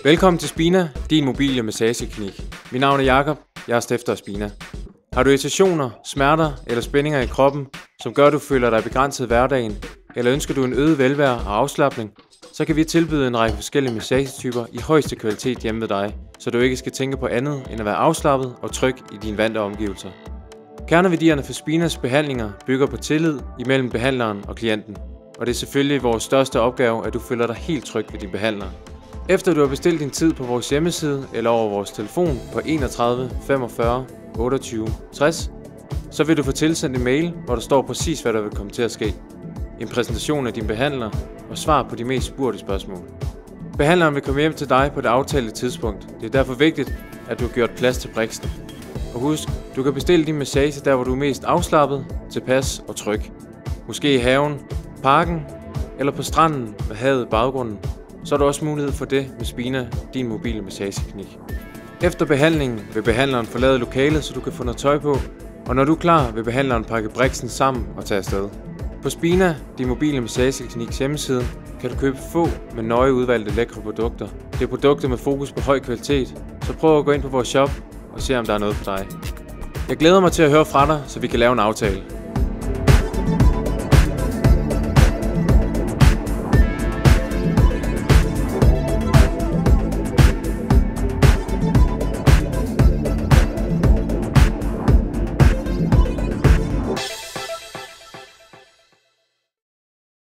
Velkommen til Spina, din mobile massageklinik. Mit navn er Jakob, jeg er stifter af Spina. Har du irritationer, smerter eller spændinger i kroppen, som gør, at du føler dig begrænset i hverdagen, eller ønsker du en øget velvære og afslapning, så kan vi tilbyde en række forskellige massagetyper i højeste kvalitet hjemme ved dig, så du ikke skal tænke på andet end at være afslappet og tryg i dine vante omgivelser. Kerneværdierne for Spinas behandlinger bygger på tillid imellem behandleren og klienten, og det er selvfølgelig vores største opgave, at du føler dig helt tryg ved din behandler. Efter du har bestilt din tid på vores hjemmeside eller over vores telefon på 31 45 28 60, så vil du få tilsendt en mail, hvor der står præcis, hvad der vil komme til at ske. En præsentation af din behandler og svar på de mest spurgte spørgsmål. Behandleren vil komme hjem til dig på det aftalte tidspunkt. Det er derfor vigtigt, at du har gjort plads til briksen. Og husk, du kan bestille din massage der, hvor du er mest afslappet, tilpas og tryg. Måske i haven, parken eller på stranden med havet i baggrunden. Så er der også mulighed for det med Spina, din mobile massageklinik. Efter behandlingen vil behandleren forlade lokalet, så du kan få noget tøj på, og når du er klar, vil behandleren pakke briksen sammen og tage afsted. På Spina, din mobile massageklinik hjemmeside, kan du købe få, men nøje udvalgte lækre produkter. Det er produkter med fokus på høj kvalitet, så prøv at gå ind på vores shop og se, om der er noget for dig. Jeg glæder mig til at høre fra dig, så vi kan lave en aftale.